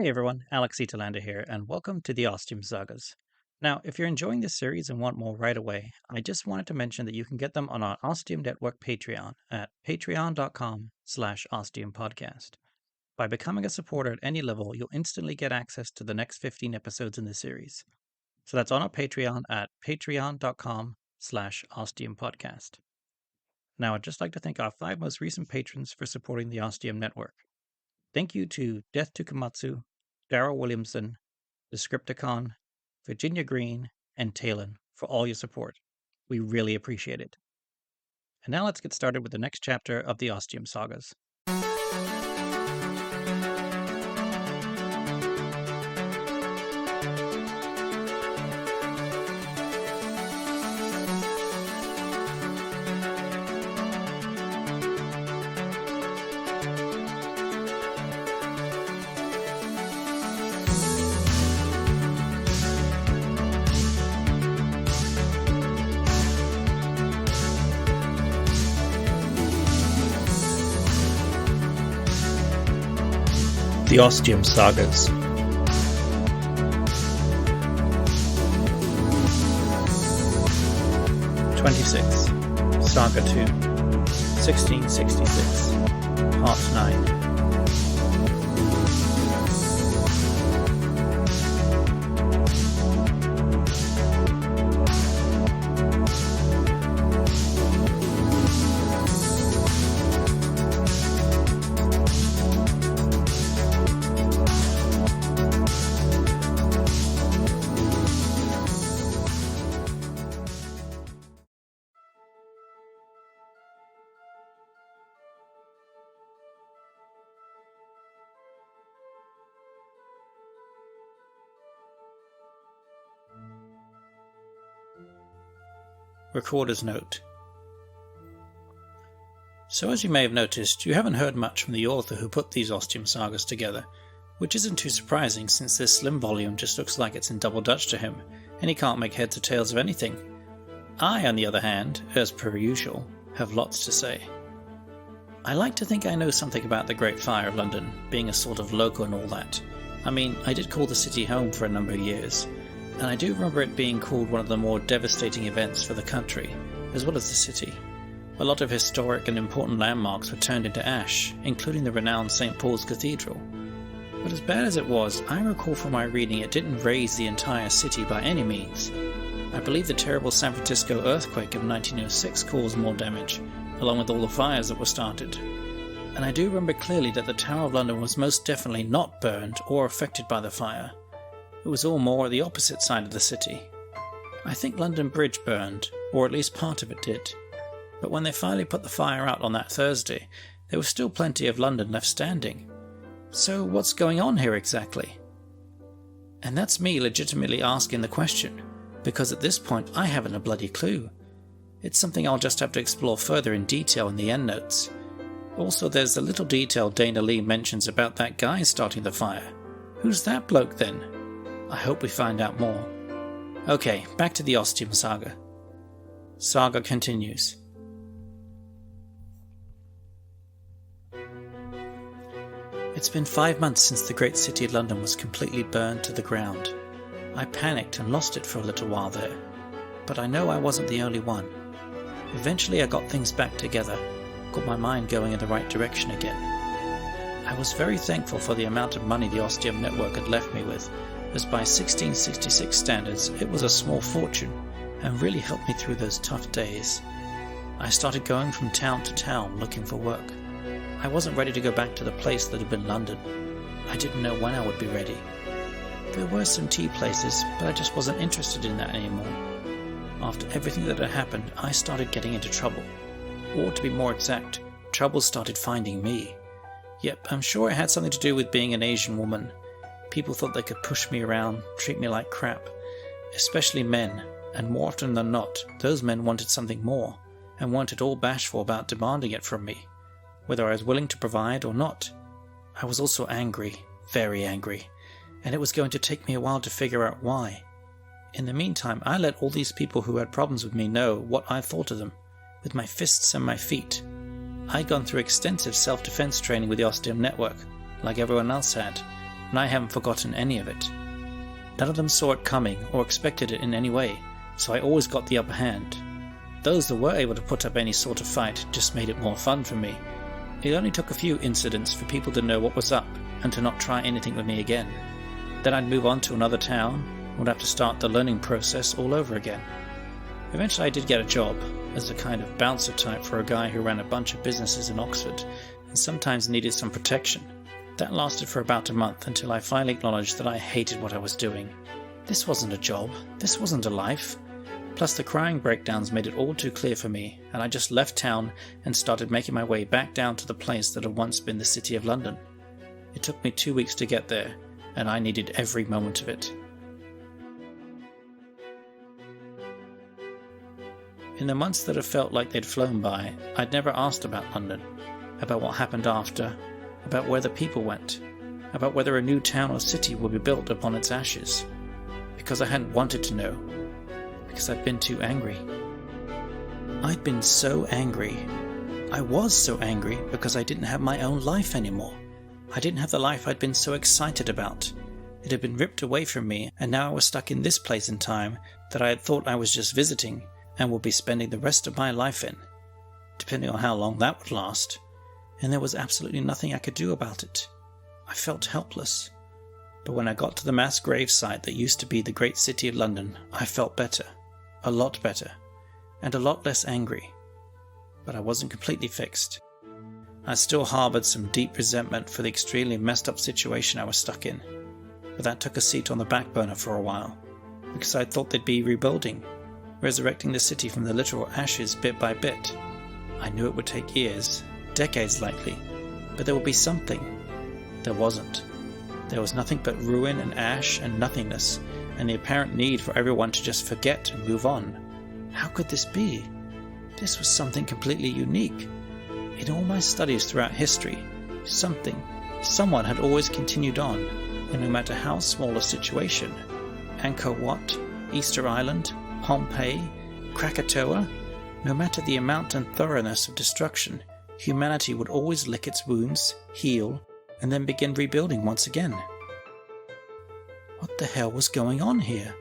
Hey everyone, Alex Telander here, and welcome to the Ostium Sagas. Now, if you're enjoying this series and want more right away, I just wanted to mention that you can get them on our Ostium Network Patreon at patreon.com/ostiumpodcast. By becoming a supporter at any level, you'll instantly get access to the next 15 episodes in the series. So that's on our Patreon at patreon.com/ostiumpodcast. Now, I'd just like to thank our 5 most recent patrons for supporting the Ostium Network. Thank you to Death to Komatsu, Daryl Williamson, Descripticon, Virginia Green, and Talon for all your support. We really appreciate it. And now let's get started with the next chapter of the Ostium Sagas. The Ostium Sagas. Saga 2, 1666, Part 9. Recorder's note. So as you may have noticed, you haven't heard much from the author who put these Ostium Sagas together, which isn't too surprising since this slim volume just looks like it's in double Dutch to him, and he can't make heads or tails of anything. I, on the other hand, as per usual, have lots to say. I like to think I know something about the Great Fire of London, being a sort of local and all that. I mean, I did call the city home for a number of years, and I do remember it being called one of the more devastating events for the country, as well as the city. A lot of historic and important landmarks were turned into ash, including the renowned St. Paul's Cathedral. But as bad as it was, I recall from my reading it didn't raze the entire city by any means. I believe the terrible San Francisco earthquake of 1906 caused more damage, along with all the fires that were started. And I do remember clearly that the Tower of London was most definitely not burned or affected by the fire. It was all more the opposite side of the city. I think London Bridge burned, or at least part of it did. But when they finally put the fire out on that Thursday, there was still plenty of London left standing. So what's going on here exactly? And that's me legitimately asking the question, because at this point I haven't a bloody clue. It's something I'll just have to explore further in detail in the endnotes. Also, there's the little detail Dana Lee mentions about that guy starting the fire. Who's that bloke then? I hope we find out more. Okay, back to the Ostium Saga. Saga continues. It's been 5 months since the great city of London was completely burned to the ground. I panicked and lost it for a little while there, but I know I wasn't the only one. Eventually I got things back together, got my mind going in the right direction again. I was very thankful for the amount of money the Ostium Network had left me with, as by 1666 standards it was a small fortune and really helped me through those tough days. I started going from town to town looking for work. I wasn't ready to go back to the place that had been London. I didn't know when I would be ready. There were some tea places, but I just wasn't interested in that anymore. After everything that had happened, I started getting into trouble. Or to be more exact, trouble started finding me. Yep, I'm sure it had something to do with being an Asian woman. People thought they could push me around, treat me like crap. Especially men, and more often than not, those men wanted something more, and weren't at all bashful about demanding it from me, whether I was willing to provide or not. I was also angry, very angry, and it was going to take me a while to figure out why. In the meantime, I let all these people who had problems with me know what I thought of them, with my fists and my feet. I'd gone through extensive self-defense training with the Ostium Network, like everyone else had, and I haven't forgotten any of it. None of them saw it coming or expected it in any way, so I always got the upper hand. Those that were able to put up any sort of fight just made it more fun for me. It only took a few incidents for people to know what was up and to not try anything with me again. Then I'd move on to another town and would have to start the learning process all over again. Eventually I did get a job as a kind of bouncer type for a guy who ran a bunch of businesses in Oxford and sometimes needed some protection. That lasted for about a month until I finally acknowledged that I hated what I was doing. This wasn't a job, this wasn't a life. Plus the crying breakdowns made it all too clear for me, and I just left town and started making my way back down to the place that had once been the City of London. It took me 2 weeks to get there, and I needed every moment of it. In the months that have felt like they'd flown by, I'd never asked about London, about what happened after, about where the people went, about whether a new town or city would be built upon its ashes, because I hadn't wanted to know, because I'd been too angry. I'd been so angry. I was so angry because I didn't have my own life anymore. I didn't have the life I'd been so excited about. It had been ripped away from me, and now I was stuck in this place in time that I had thought I was just visiting and would be spending the rest of my life in, depending on how long that would last, and there was absolutely nothing I could do about it. I felt helpless. But when I got to the mass grave site that used to be the great city of London, I felt better, a lot better, and a lot less angry. But I wasn't completely fixed. I still harboured some deep resentment for the extremely messed up situation I was stuck in, but that took a seat on the back burner for a while, because I thought they'd be rebuilding, resurrecting the city from the literal ashes bit by bit. I knew it would take years, decades likely, but there would be something. There wasn't. There was nothing but ruin and ash and nothingness, and the apparent need for everyone to just forget and move on. How could this be? This was something completely unique. In all my studies throughout history, someone had always continued on, and no matter how small a situation, Angkor Wat, Easter Island, Pompeii, Krakatoa, no matter the amount and thoroughness of destruction, humanity would always lick its wounds, heal, and then begin rebuilding once again. What the hell was going on here?